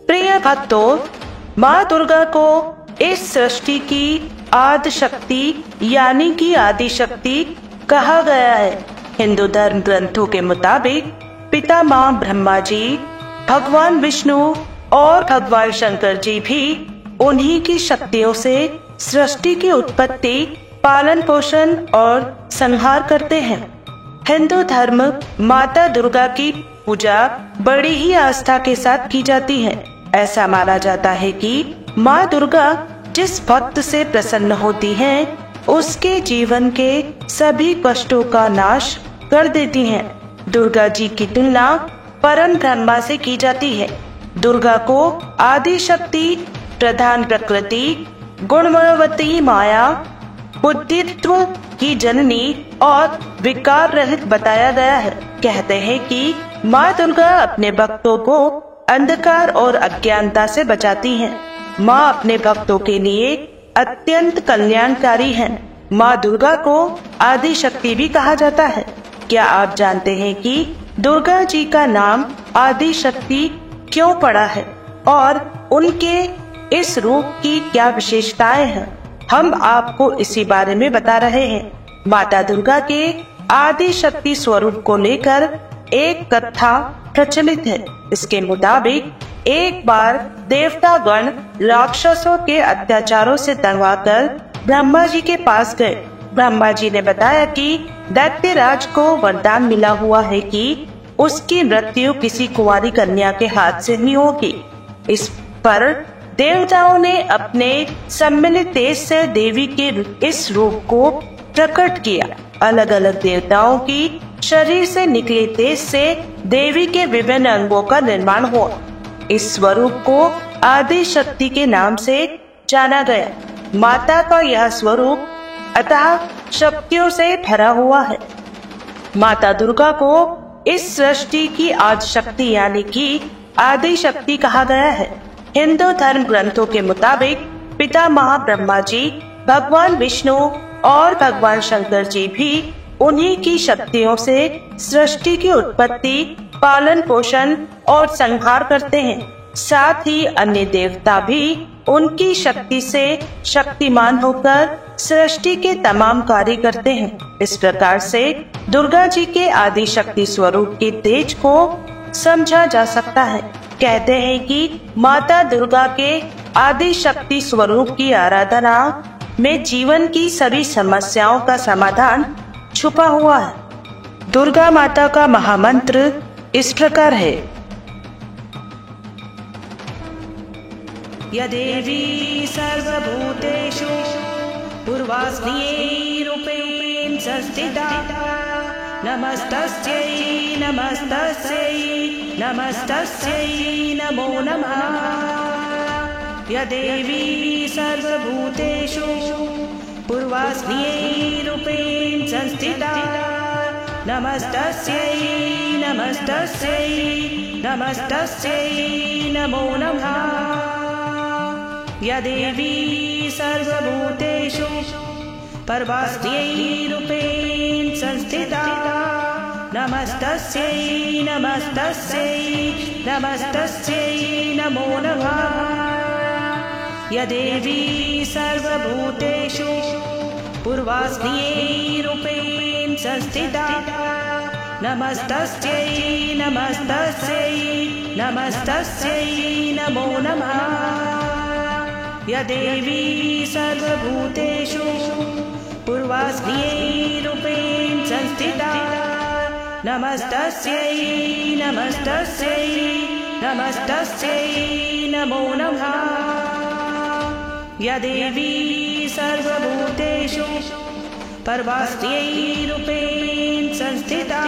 प्रिय भक्तों, माँ दुर्गा को इस सृष्टि की आदि शक्ति यानी कि आदि शक्ति कहा गया है। हिंदू धर्म ग्रंथों के मुताबिक पितामह ब्रह्मा जी, भगवान विष्णु और भगवान शंकर जी भी उन्हीं की शक्तियों से सृष्टि की उत्पत्ति, पालन पोषण और संहार करते हैं। हिंदू धर्म माता दुर्गा की पूजा बड़ी ही आस्था के साथ की जाती है। ऐसा माना जाता है कि माँ दुर्गा जिस भक्त से प्रसन्न होती हैं, उसके जीवन के सभी कष्टों का नाश कर देती हैं। दुर्गा जी की तुलना परम ब्रह्मा से की जाती है। दुर्गा को आदि शक्ति, प्रधान प्रकृति, गुणवती माया, बुद्धित्व की जननी और विकार रहित बताया गया है। कहते हैं कि माँ दुर्गा अपने भक्तों को अंधकार और अज्ञानता से बचाती हैं। माँ अपने भक्तों के लिए अत्यंत कल्याणकारी हैं। माँ दुर्गा को आदि शक्ति भी कहा जाता है। क्या आप जानते हैं कि दुर्गा जी का नाम आदि शक्ति क्यों पड़ा है और उनके इस रूप की क्या विशेषताएं हैं? हम आपको इसी बारे में बता रहे हैं। माता दुर्गा के आदि शक्ति स्वरूप को लेकर एक कथा प्रचलित है। इसके मुताबिक एक बार देवतागण राक्षसों के अत्याचारों से दंगवाकर ब्रह्मा जी के पास गए। ब्रह्मा जी ने बताया कि दैत्यराज को वरदान मिला हुआ है कि उसकी मृत्यु किसी कुंवारी कन्या के हाथ से नहीं होगी। इस पर देवताओं ने अपने सम्मिलित तेज से देवी के इस रूप को प्रकट किया। अलग अलग देवताओं की शरीर से निकले तेज से देवी के विभिन्न अंगों का निर्माण हुआ। इस स्वरूप को आदि शक्ति के नाम से जाना गया। माता का यह स्वरूप अतः शक्तियों से भरा हुआ है। माता दुर्गा को इस सृष्टि की आदि शक्ति यानी कि आदि शक्ति कहा गया है। हिंदू धर्म ग्रंथों के मुताबिक पितामह ब्रह्मा जी, भगवान विष्णु और भगवान शंकर जी भी उन्हीं की शक्तियों से सृष्टि की उत्पत्ति, पालन पोषण और संहार करते हैं। साथ ही अन्य देवता भी उनकी शक्ति से शक्तिमान होकर सृष्टि के तमाम कार्य करते हैं। इस प्रकार से दुर्गा जी के आदि शक्ति स्वरूप के तेज को समझा जा सकता है। कहते हैं कि माता दुर्गा के आदि शक्ति स्वरूप की आराधना में जीवन की सभी समस्याओं का समाधान छुपा हुआ है। दुर्गा माता का महामंत्र इस प्रकार है। या देवी सर्वभूतेषु पूर्वास्मिये रूपेण संस्थिता नमस्तस्यै नमस्तस्यै नमस्तस्यै नमो नमः। या देवी सर्वभूतेषु पूर्वास्मिये रूपेण संस्थिता नमस्तस्यै नमस्तस्यै नमस्तस्यै नमो नमः। या देवी सर्वभूतेषु परमास्मिये रूपेण संस्थिता नमस्तस्यै नमस्तस्यै नमस्तस्यै नमो नमः। या देवी सर्वभूतेषु पूर्वास्मिये रूपेण संस्थिता नमस्तस्यै नमस्तस्यै नमस्तस्यै नमो नमः। या देवी सर्वभूतेषु पूर्वास्मिये रूपेण संस्थिता नमस्तस्यै नमस्तस्यै नमस्तस्यै नमो नमः। या देवी सर्वभूतेषु परमास्मिये रूपेण संस्थिता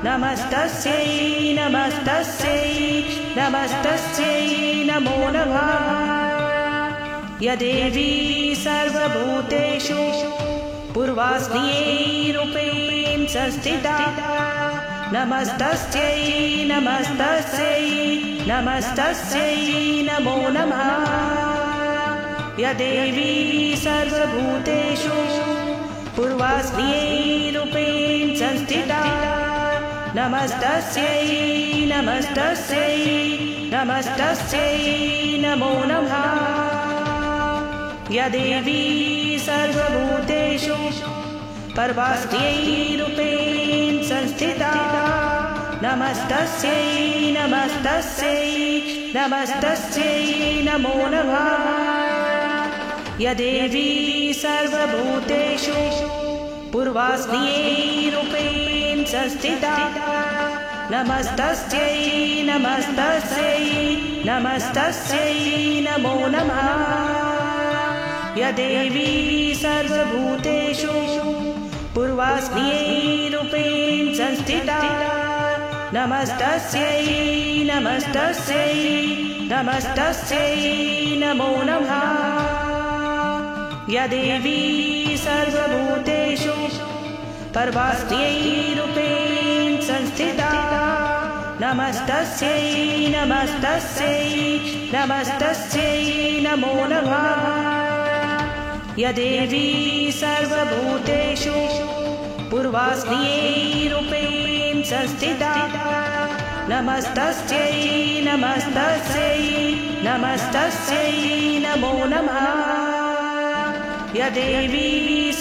नमस्तस्यै नमस्तस्यै नमस्तस्यै नमो नमः। या देवी सर्वभूतेषु पूर्वास्मिये रूपेण संस्थिता नमस्तस्यै नमस्तस्यै नमस्तस्यै नमो नमः। या देवी सर्वभूतेषु पूर्वास्मिये रूपेण संस्थिता नमस्तस्यै नमस्तस्यै नमस्तस्यै नमो नमः। या देवी सर्वभूतेषु परमास्त्यै रूपेण संस्थिता नमस्तस्यै नमस्तस्यै नमस्तस्यै नमो नमः। या देवी सर्वभूतेषु पूर्वास्त्यै रूपेण संस्थिता नमस्तस्यै नमस्तस्यै नमस्तस्यै नमो नमः। या देवी सर्वभूतेषु पूर्वास्त्यै रूपेण संस्थिता नमस्तस्यै नमस्तस्यै नमस्तस्यै नमो नमः। या देवी सर्वभूतेषु परमास्त्यै रूपेण संस्थिता नमस्तस्यै नमस्तस्यै नमस्तस्यै नमो नमः। या देवी सर्वभूतेषु पूर्वास्त्यै रूपेण संस्थिता नमस्तस्यै नमस्तस्यै नमस्तस्यै नमो नमः। या देवी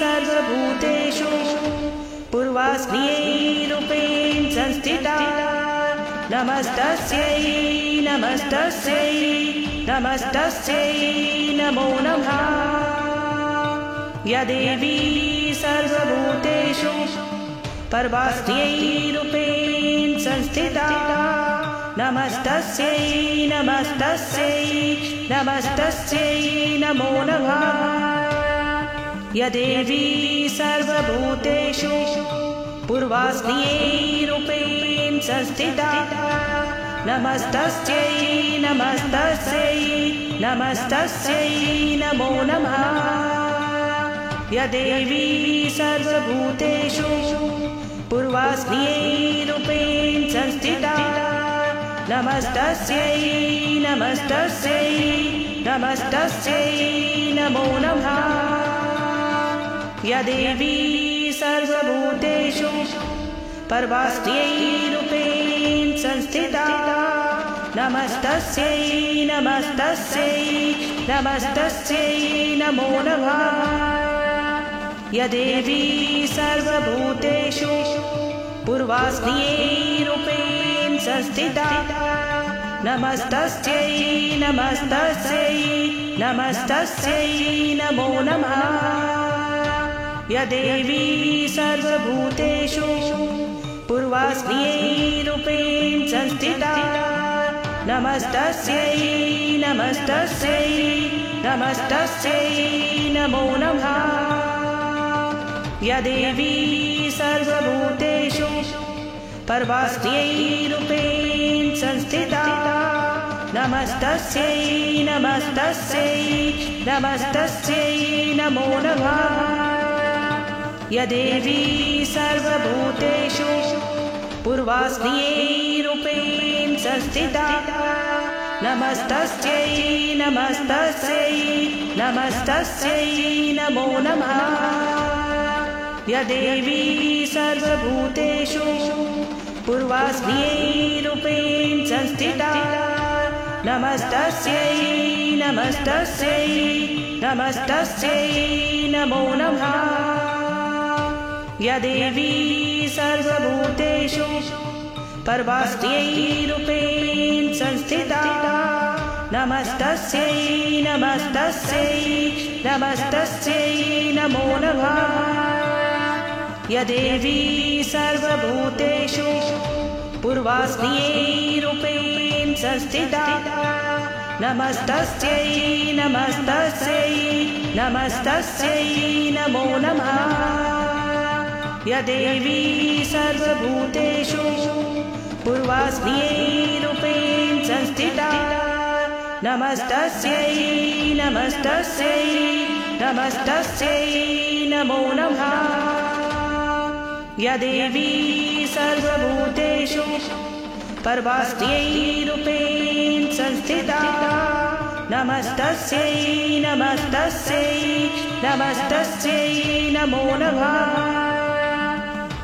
सर्वभूतेषु पूर्वास्त्यै रूपेण संस्थिता नमस्तस्यै नमस्तस्यै नमस्तस्यै नमो नमः। या देवी सर्वभूतेषु परमास्त्यै रूपेण संस्थिता नमस्तस्यै नमस्तस्यै नमस्तस्यै नमो नमः। या देवी सर्वभूतेषु पूर्वास्त्यै रूपेण संस्थिता नमस्तस्यै नमस्तस्यै नमस्तस्यै नमो नमः। या देवी सर्वभूतेषु पूर्वास्त्यै रूपेण संस्थिता नमस्तस्यै नमस्तस्यै नमस्तस्यै नमो नमः। या देवी सर्वभूतेषु परमास्त्यै रूपेण संस्थिता नमस्तस्यै नमस्तस्यै नमस्तस्यै नमो नमः। या देवी सर्वभूतेषु पूर्वास्त्यै रूपेण संस्थिता नमस्तस्यै नमस्तस्यै नमस्तस्यै नमो नमः। या देवी सर्वभूतेषु पूर्वास्त्यै रूपेण संस्थिता नमस्तस्यै नमस्तस्यै नमस्तस्यै नमो नमः। या देवी सर्वभूतेषु परमास्त्यै रूपेण संस्थिता नमस्तस्यै नमस्तस्यै नमस्तस्यै नमो नमः। या देवी सर्वभूतेषु पूर्वास्त्यै रूपेण संस्थिता नमस्तस्यै नमस्तस्यै नमस्तस्यै नमो नमः। या देवी सर्वभूतेषु पूर्वास्त्यै रूपेण संस्थिता नमस्तस्यै नमस्तस्यै नमस्तस्यै नमो नमः। या देवी सर्वभूतेषु परमास्त्यै रूपेण संस्थिता नमस्तस्यै नमस्तस्यै नमस्तस्यै नमो नमः। या देवी सर्वभूतेषु पूर्वास्त्यै रूपेण संस्थिता नमस्तस्यै नमस्तस्यै नमस्तस्यै नमो नमः। या देवी सर्वभूतेषु पूर्वास्त्यै रूपेण संस्थिता नमस्तस्यै नमस्तस्यै नमस्तस्यै नमो नमः। या देवी सर्वभूतेषु परमास्त्यै रूपेण संस्थिता नमस्तस्यै नमस्तस्यै नमस्तस्यै नमो नमः।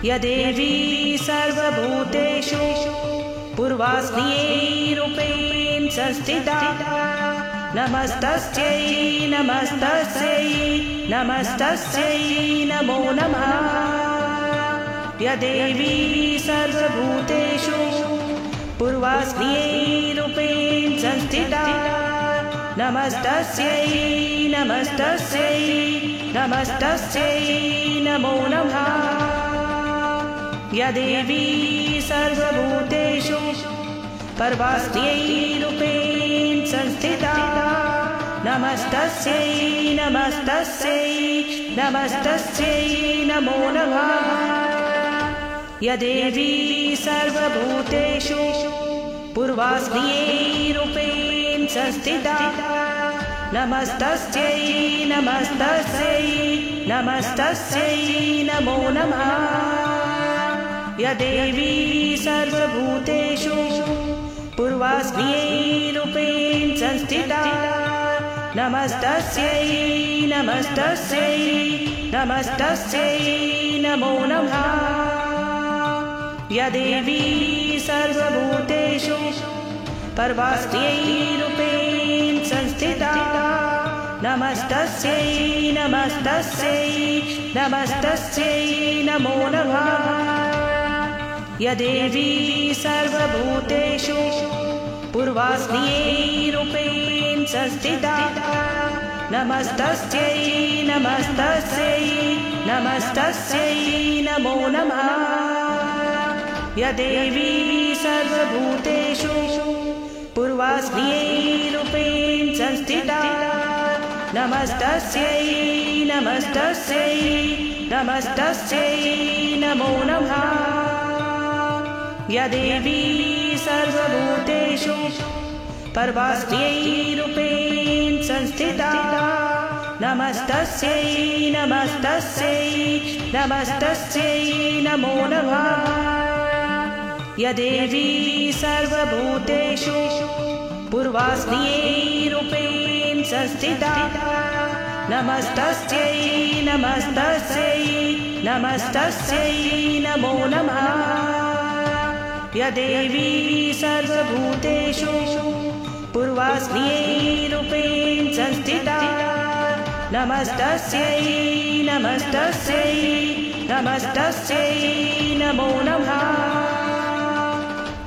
यदेवी सर्वभूतेषु पूर्वास्मियै रूपेण संस्थिता नमस्तस्यै नमस्तस्यै नमस्तस्यै नमो नमः। यदेवी सर्वभूतेषु पूर्वास्मियै रूपेण संस्थिता नमस्तस्यै नमस्तस्यै नमस्तस्यै नमो नमः। यदेवी सर्वभूतेषु परमास्मियै रूपेण संस्थिता नमस्तस्यै नमस्तस्यै नमस्तस्यै नमो नमः। यदेवी सर्वभूतेषु पूर्वास्मियै रूपेण संस्थिता नमस्तस्यै नमस्तस्यै नमस्तस्यै नमो नमः। यदेवी सर्वभूतेषु पूर्वास्मियै रूपेण संस्थिता नमस्तस्यै नमस्तस्यै नमस्तस्यै नमो नमः। यदेवी सर्वभूतेषु परमास्मियै रूपेण संस्थिता नमस्तस्यै नमस्तस्यै नमस्तस्यै नमो नमः। यदेवी सर्वभूतेषु पूर्वास्मियै रूपेण संस्थिता नमस्तस्यै नमस्तस्यै नमस्तस्यै नमो नमः। यदेवी सर्वभूतेषु पूर्वास्मियै रूपेण संस्थिता नमस्तस्यै नमस्तस्यै नमस्तस्यै नमो नमः। यदेवी सर्वभूतेषु परमास्मियै रूपेण संस्थिता नमस्तस्यै नमस्तस्यै नमस्तस्यै नमो नमः। यदेवी सर्वभूतेषु पूर्वास्मियै रूपेण संस्थिता नमस्तस्यै नमस्तस्यै नमस्तस्यै नमो नमः। यदेवी सर्वभूतेषु पूर्वास्मियै रूपेण संस्थिता नमस्तस्यै नमस्तस्यै नमस्तस्यै नमो नमः।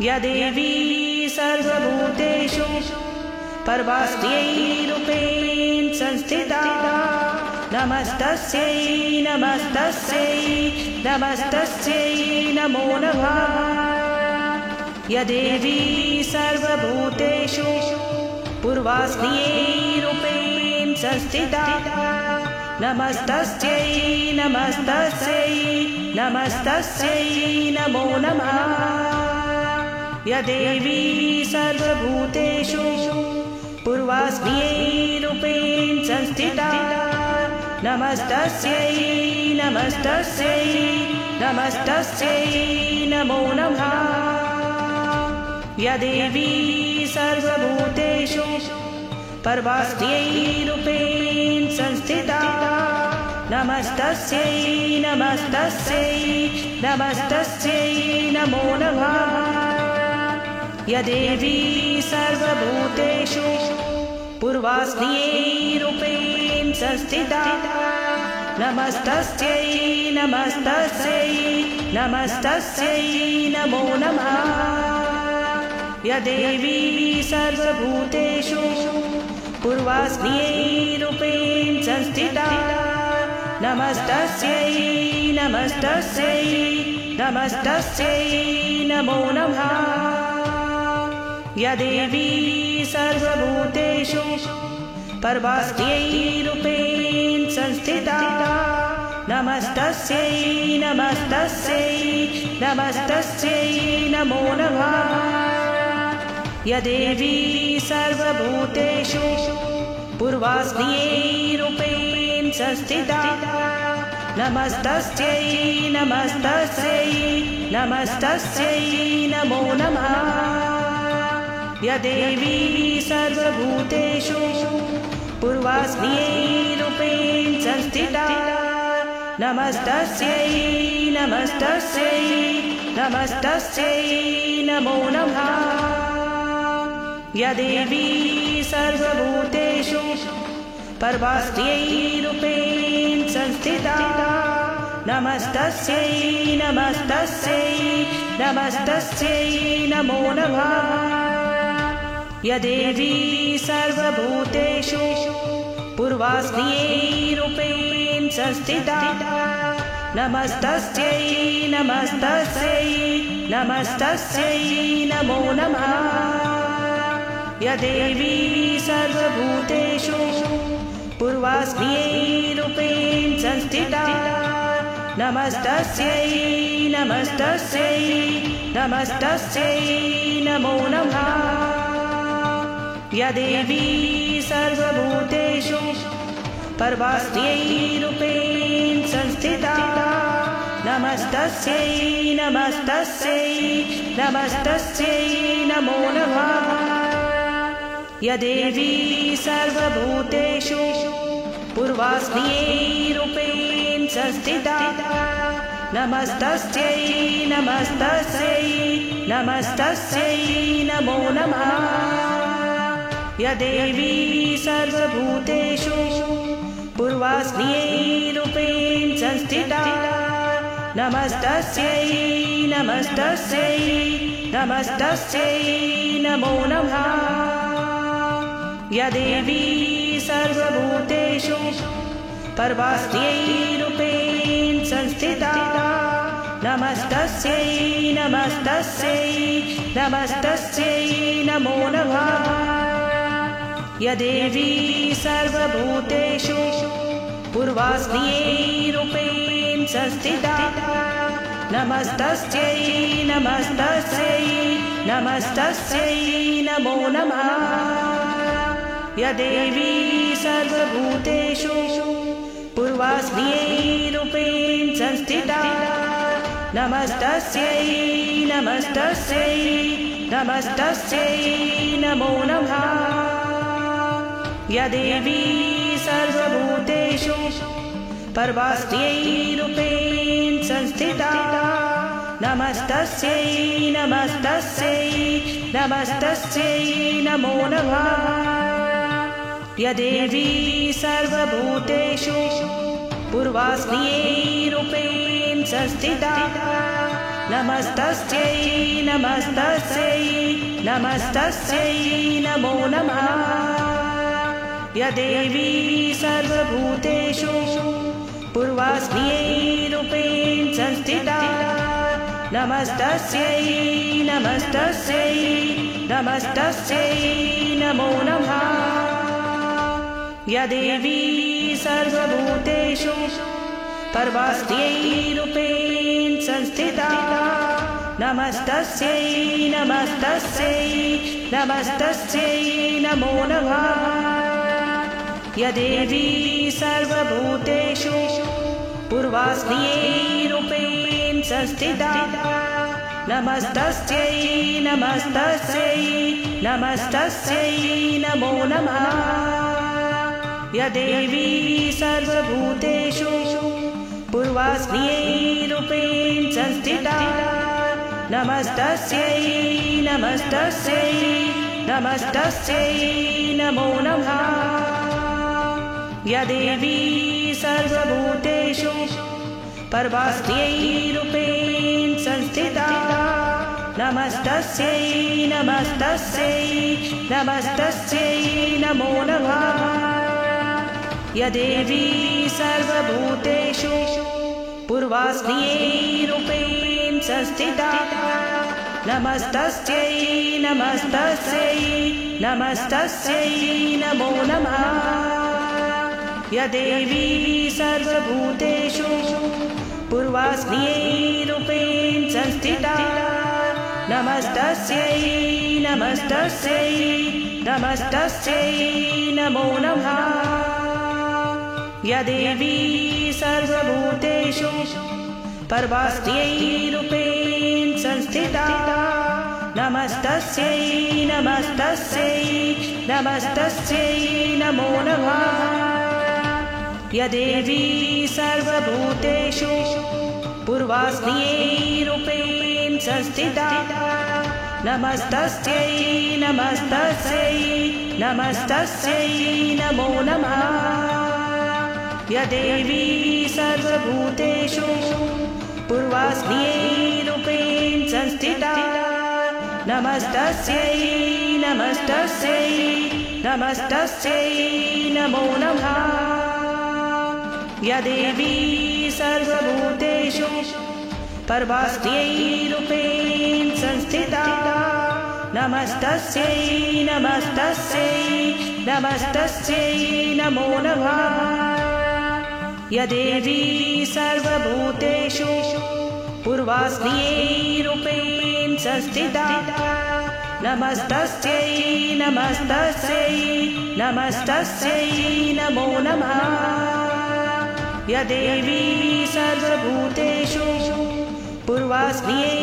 यदेवी सर्वभूतेषु परमास्मियै रूपेण संस्थिता नमस्तस्यै नमस्तस्यै नमस्तस्यै नमो नमः। यदेवी सर्वभूतेषु पूर्वास्मियै रूपेण संस्थिता नमस्तस्यै नमस्तस्यै नमस्तस्यै नमो नमः। यदेवी सर्वभूतेषु पूर्वास्मियै रूपेण संस्थिता नमस्तस्यै नमस्तस्यै नमस्तस्यै नमो नमः। यदेवी सर्वभूतेषु परमास्मियै रूपेण संस्थिता नमस्तस्यै नमस्तस्यै नमस्तस्यै नमो नमः। यदेवी सर्वभूतेषु पूर्वास्मियै रूपेण संस्थिता नमस्तस्यै नमस्तस्यै नमस्तस्यै नमो नमः। यदेवी सर्वभूतेषु पूर्वास्मियै रूपेण संस्थिता नमस्तस्यै नमस्तस्यै नमस्तस्यै नमो नमः। यदेवी सर्वभूतेषु परमास्मियै रूपेण संस्थिता नमस्तस्यै नमस्तस्यै नमस्तस्यै नमो नमः। यदेवी सर्वभूतेषु पूर्वास्मियै रूपेण संस्थिता नमस्तस्यै नमस्तस्यै नमस्तस्यै नमो नमः। यदेवी सर्वभूतेषु पूर्वास्मियै रूपेण संस्थिता नमस्तस्यै नमस्तस्यै नमस्तस्यै नमो नमः। या देवी सर्वभूतेषु परमास्त्यै रूपेण संस्थिता नमस्तस्यै नमस्तस्यै नमस्तस्यै नमो नमः। या देवी सर्वभूतेषु पूर्वास्त्यै रूपेण संस्थिता नमस्तस्यै नमस्तस्यै नमस्तस्यै नमो नमः। या देवी सर्वभूतेषु पूर्वास्त्यै रूपेण संस्थिता नमस्तस्यै नमस्तस्यै नमस्तस्यै नमो नमः। या देवी सर्वभूतेषु परमास्त्यै रूपेण संस्थिता नमस्तस्यै नमस्तस्यै नमस्तस्यै नमो नमः। या देवी सर्वभूतेषु पूर्वास्त्यै रूपेण संस्थिता नमस्तस्यै नमस्तस्यै नमस्तस्यै नमो नमः। या देवी सर्वभूतेषु पूर्वास्त्यै रूपेण संस्थिता नमस्तस्यै नमस्तस्यै नमस्तस्यै नमो नमः। या देवी सर्वभूतेषु परमास्त्यै रूपेण संस्थिता नमस्तस्यै नमस्तस्यै नमस्तस्यै नमो नमः। या देवी सर्वभूतेषु पूर्वास्त्यै रूपेण संस्थिता नमस्तस्यै नमस्तस्यै नमस्तस्यै नमो नमः। या देवी सर्वभूतेषु पूर्वास्त्यै रूपेण संस्थिता नमस्तस्यै नमस्तस्यै नमस्तस्यै नमो नमः। या देवी सर्वभूतेषु परमास्त्यै रूपेण संस्थिता नमस्तस्यै नमस्तस्यै नमस्तस्यै नमो नमः। या देवी सर्वभूतेषु पूर्वास्त्यै रूपेण संस्थिता नमस्तस्यै नमस्तस्यै नमस्तस्यै नमो नमः। या देवी सर्वभूतेषु पूर्वास्त्यै रूपेण संस्थिता नमस्तस्यै नमस्तस्यै नमस्तस्यै नमो नमः। या देवी सर्वभूतेषु परमास्त्यै रूपेण संस्थिता नमस्तस्यै नमस्तस्यै नमस्तस्यै नमो नमः। या देवी सर्वभूतेषु पूर्वास्त्यै रूपेण संस्थिता नमस्तस्यै नमस्तस्यै नमस्तस्यै नमो नमः। या देवी सर्वभूतेषु पूर्वास्त्यै रूपेण संस्थिता नमस्तस्यै नमस्तस्यै नमस्तस्यै नमो नमः। या देवी सर्वभूतेषु परमास्त्यै रूपेण संस्थिता नमस्तस्यै नमस्तस्यै नमस्तस्यै नमो नमः। या देवी सर्वभूतेषु पूर्वास्त्यै रूपेण संस्थिता नमस्तस्यै नमस्तस्यै नमस्तस्यै नमो नमः। या देवी सर्वभूतेषु पूर्वास्त्यै रूपेण संस्थिता नमस्तस्यै नमस्तस्यै नमस्तस्यै नमो नमः। या देवी सर्वभूतेषु परमास्त्यै रूपेण संस्थिता नमस्तस्यै नमस्तस्यै नमस्तस्यै नमो नमः। यदेवी सर्वभूतेषु पूर्वास्मियै रूपेण संस्थिता नमस्तस्यै नमस्तस्यै नमस्तस्यै नमो नमः। यदेवी सर्वभूतेषु पूर्वास्मियै रूपेण संस्थिता नमस्तस्यै नमस्तस्यै नमस्तस्यै नमो नमः। यदेवी सर्वभूतेषु परमास्मियै रूपेण संस्थिता नमस्तस्यै नमस्तस्यै नमस्तस्यै नमो नमः। यदेवी सर्वभूतेषु पूर्वास्मियै रूपेण संस्थिता नमस्तस्यै नमस्तस्यै नमस्तस्यै नमो नमः। यदेवी सर्वभूतेषु पूर्वास्मियै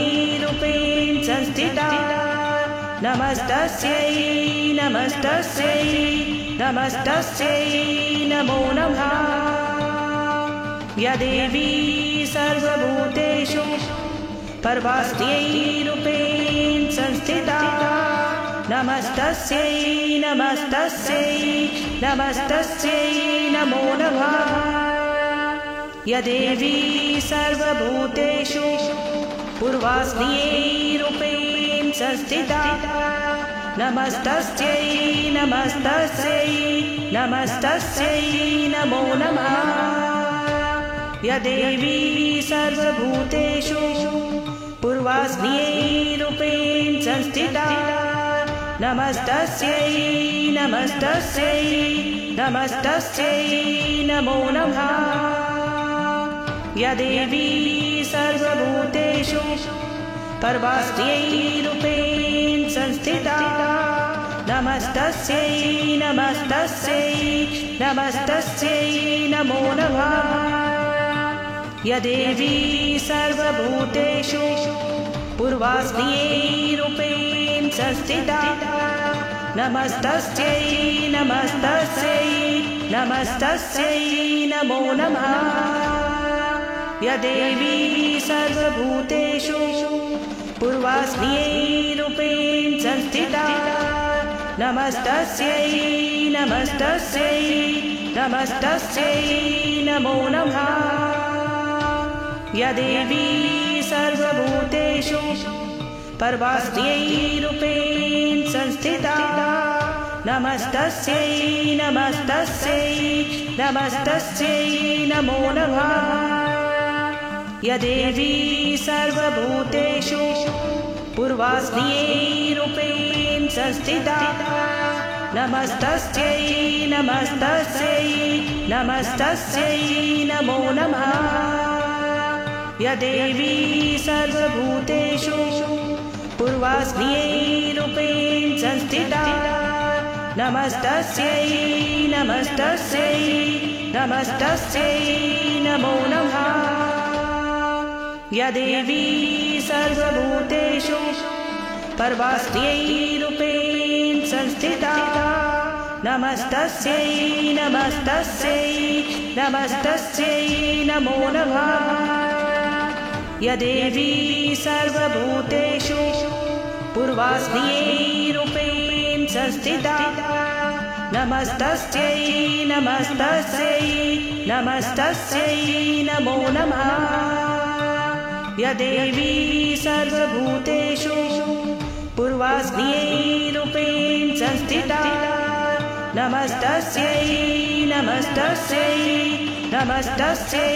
रूपेण संस्थिता नमस्तस्यै नमस्तस्यै नमस्तस्यै नमो नमः। यदेवी सर्वभूतेषु परमास्मियै रूपेण संस्थिता नमस्तस्यै नमस्तस्यै नमस्तस्यै नमो नमः। यदेवी सर्वभूतेषु पूर्वास्मियै रूपेण संस्थिता नमस्तस्यै नमस्तस्यै नमस्तस्यै नमो नमः। यदेवी सर्वभूतेषु पूर्वास्मियै रूपेण संस्थिता नमस्तस्यै नमस्तस्यै नमस्तस्यै नमो नमः। यदेवी सर्वभूतेषु परमास्मियै रूपेण संस्थिता नमस्तस्यै नमस्तस्यै नमस्तस्यै नमो नमः। यदेवी सर्वभूतेषु पूर्वास्मियै रूपेण संस्थिता नमस्तस्यै नमस्तस्यै नमस्तस्यै नमो नमः। यदेवी सर्वभूतेषु पूर्वास्मियै रूपेण संस्थिता नमस्तस्यै नमस्तस्यै नमस्तस्यै नमो नमः। यदेवी सर्वभूतेषु परमास्मियै रूपेण संस्थिता नमस्तस्यै नमस्तस्यै नमस्तस्यै नमो नमः। यदेवी सर्वभूतेषु पूर्वास्मियै रूपेण संस्थिता नमस्तस्यै नमस्तस्यै नमस्तस्यै नमो नमः। यदेवी सर्वभूतेषु पूर्वास्मियै रूपेण संस्थिता नमस्तस्यै नमस्तस्यै नमस्तस्यै नमो नमः। यदेवी सर्वभूतेषु परमास्मियै रूपेण संस्थिता नमस्तस्यै नमस्तस्यै नमस्तस्यै नमो नमः। यदेवी सर्वभूतेषु पूर्वास्मियै रूपेण संस्थिता नमस्तस्यै नमस्तस्यै नमस्तस्यै नमो नमः। यदेवी सर्वभूतेषु पूर्वास्मियै रूपेण संस्थिता नमस्तस्यै नमस्तस्यै नमस्तस्यै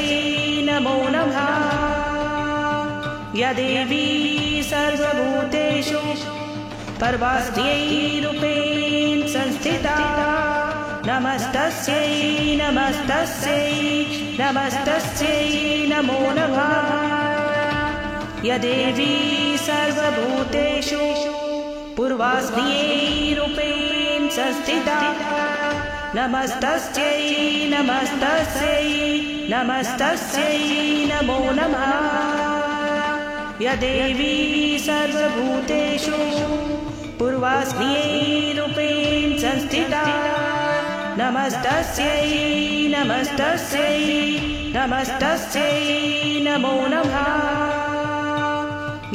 नमो नमः। यदेवी सर्वभूतेषु परमास्मियै रूपेण संस्थिता नमस्तस्यै नमस्तस्यै नमस्तस्यै नमो नमः। यदेवी सर्वभूतेषु पूर्वास्मियै रूपेण संस्थिता नमस्तस्यै नमस्तस्यै नमस्तस्यै नमो नमः। यदेवी सर्वभूतेषु पूर्वास्मियै रूपेण संस्थिता नमस्तस्यै नमस्तस्यै नमस्तस्यै नमो नमः।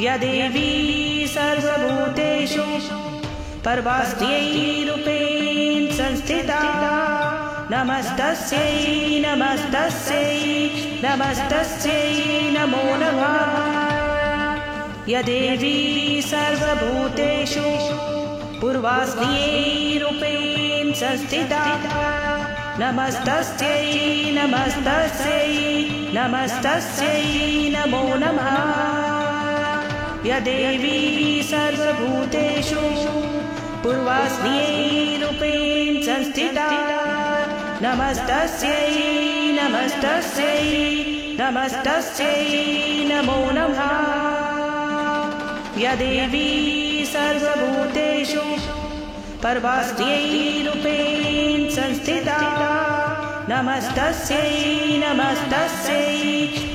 या देवी सर्वभूतेषु परमास्त्यै रूपेण संस्थिता नमस्तस्यै नमस्तस्यै नमस्तस्यै नमो नमः। या देवी सर्वभूतेषु पूर्वास्त्यै रूपेण संस्थिता नमस्तस्यै नमस्तस्यै नमस्तस्यै नमो नमः। या देवी सर्वभूतेषु पूर्वास्त्यै रूपेण संस्थिता नमस्तस्यै नमस्तस्यै नमस्तस्यै नमो नमः। या देवी सर्वभूतेषु परमास्त्यै रूपेण संस्थिता नमस्तस्यै नमस्तस्यै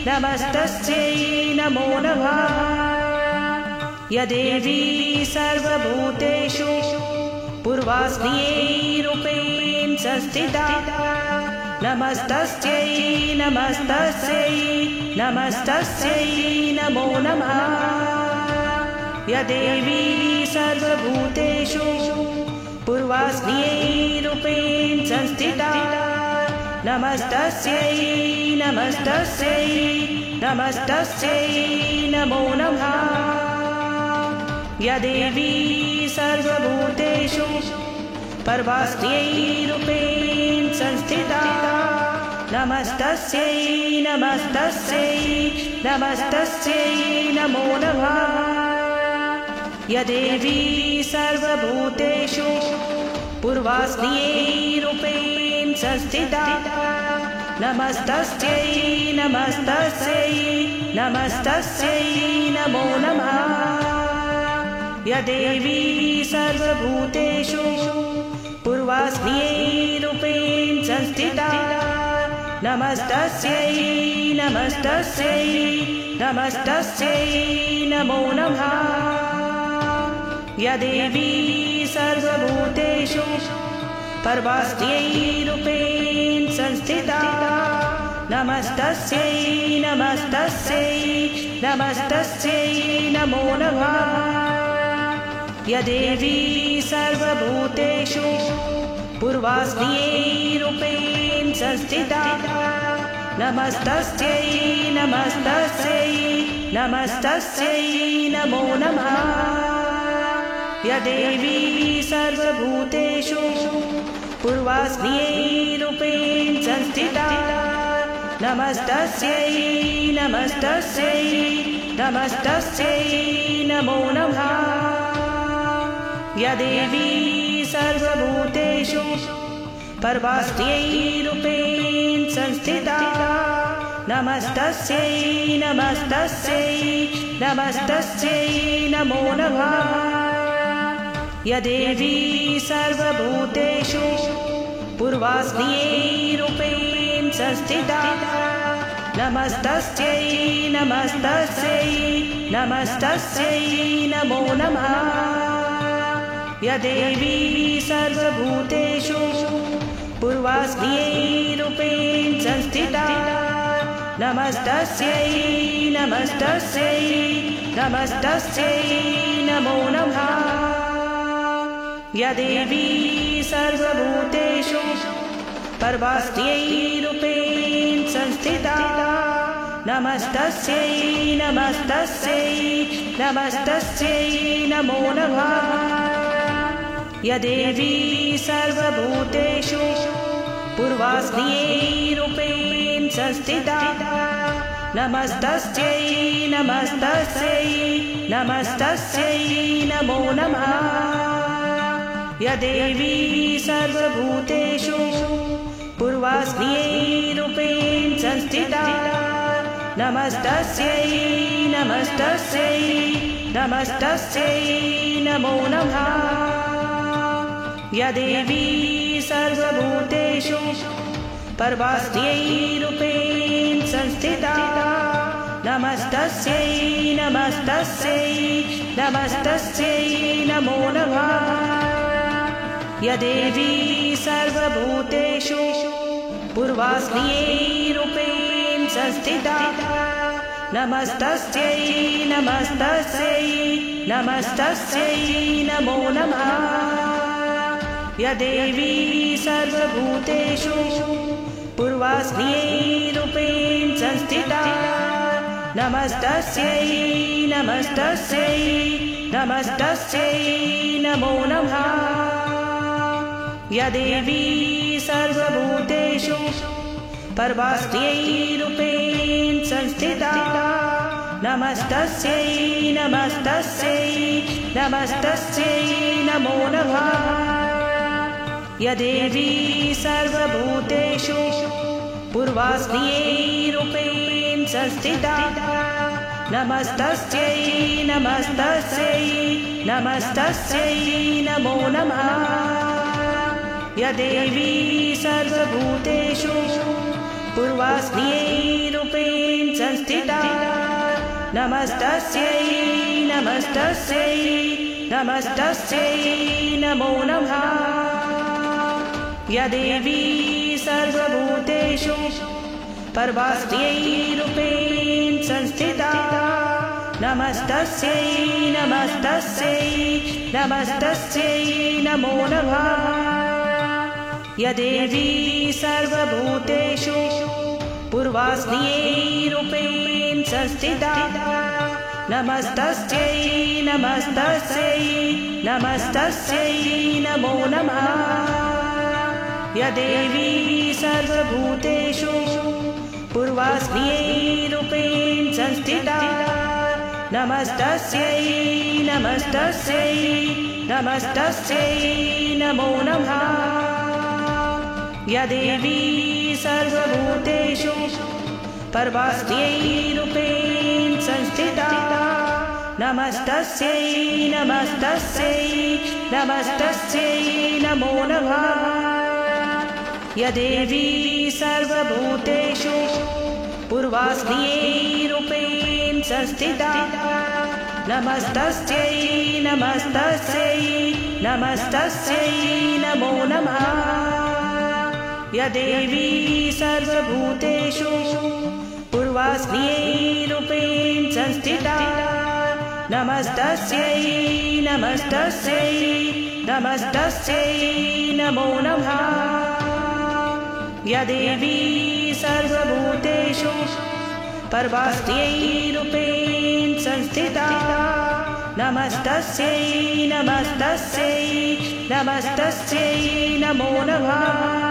नमस्तस्यै नमो नमः। या देवी सर्वभूतेषु पूर्वास्त्यै रूपेण संस्थिता नमस्तस्यै नमस्तस्यै नमस्तस्यै नमो नमः। या देवी सर्वभूतेषु पूर्वास्त्यै रूपेण संस्थिता नमस्तस्यै नमस्तस्यै नमस्तस्यै नमो नमः। या देवी सर्वभूतेषु परमास्त्यै रूपेण संस्थिता नमस्तस्यै नमस्तस्यै नमस्तस्यै नमो नमः। या देवी सर्वभूतेषु पूर्वास्त्यै रूपेण संस्थिता नमस्तस्यै नमस्तस्यै नमस्तस्यै नमो नमः। या देवी सर्वभूतेषु पूर्वास्त्यै रूपेण संस्थिता नमस्तस्यै नमस्तस्यै नमस्तस्यै नमो नमः। या देवी सर्वभूतेषु परमास्त्यै रूपेण संस्थिता नमस्तस्यै नमस्तस्यै नमस्तस्यै नमो नमः। या देवी सर्वभूतेषु पूर्वास्त्यै रूपेण संस्थिता नमस्तस्यै नमस्तस्यै नमस्तस्यै नमो नमः। या देवी सर्वभूतेषु पूर्वास्त्यै रूपेण संस्थिता नमस्तस्यै नमस्तस्यै नमस्तस्यै नमो नमः। या देवी सर्वभूतेषु परमास्त्यै रूपेण संस्थिता नमस्तस्यै नमस्तस्यै नमस्तस्यै नमो नमः। या देवी सर्वभूतेषु पूर्वास्त्यै रूपेण संस्थिता नमस्तस्यै नमस्तस्यै नमस्तस्यै नमो नमः। या देवी सर्वभूतेषु पूर्वास्त्यै रूपेण संस्थिता नमस्तस्यै नमस्तस्यै नमस्तस्यै नमो नमः। या देवी सर्वभूतेषु परमास्त्यै रूपेण संस्थिता नमस्तस्यै नमस्तस्यै नमस्तस्यै नमो नमः। या देवी सर्वभूतेषु पूर्वास्त्यै रूपेण संस्थिता नमस्तस्यै नमस्तस्यै नमस्तस्यै नमो नमः। या देवी सर्वभूतेषु पूर्वास्त्यै रूपेण संस्थिता नमस्तस्यै नमस्तस्यै नमस्तस्यै नमो नमः। या देवी सर्वभूतेषु परमास्त्यै रूपेण संस्थिता नमस्तस्यै नमस्तस्यै नमस्तस्यै नमो नमः। यदेवी सर्वभूतेषु पूर्वास्मियै रूपेण संस्थिता नमस्तस्यै नमस्तस्यै नमस्तस्यै नमो नमः। यदेवी सर्वभूतेषु पूर्वास्मियै रूपेण संस्थिता नमस्तस्यै नमस्तस्यै नमस्तस्यै नमो नमः। यदेवी सर्वभूतेषु परमास्मियै रूपेण संस्थिता नमस्तस्यै नमस्तस्यै नमस्तस्यै नमो नमः। यदेवी सर्वभूतेषु पूर्वास्मियै रूपेण संस्थिता नमस्तस्यै नमस्तस्यै नमस्तस्यै नमो नमः। यदेवी सर्वभूतेषु पूर्वास्मियै रूपेण संस्थिता नमस्तस्यै नमस्तस्यै नमस्तस्यै नमो नमः। यदेवी सर्वभूतेषु परमास्मियै रूपेण संस्थिता नमस्तस्यै नमस्तस्यै नमस्तस्यै नमो नमः। यदेवी सर्वभूतेषु पूर्वास्मियै रूपेण संस्थिता नमस्तस्यै नमस्तस्यै नमस्तस्यै नमो नमः। यदेवी सर्वभूतेषु पूर्वास्मियै रूपेण संस्थिता नमस्तस्यै नमस्तस्यै नमस्तस्यै नमो नमः। यदेवी सर्वभूतेषु परमास्मियै रूपेण संस्थिता नमस्तस्यै नमस्तस्यै नमस्तस्यै नमो नमः। यदेवी सर्वभूतेषु पूर्वास्मियै रूपेण संस्थिता नमस्तस्यै नमस्तस्यै नमस्तस्यै नमो नमः। यदेवी सर्वभूतेषु पूर्वास्मियै रूपेण संस्थिता नमस्तस्यै नमस्तस्यै नमस्तस्यै नमो नमः। यदेवी सर्वभूतेषु परमास्मियै रूपेण संस्थिता नमस्तस्यै नमस्तस्यै नमस्तस्यै नमो नमः।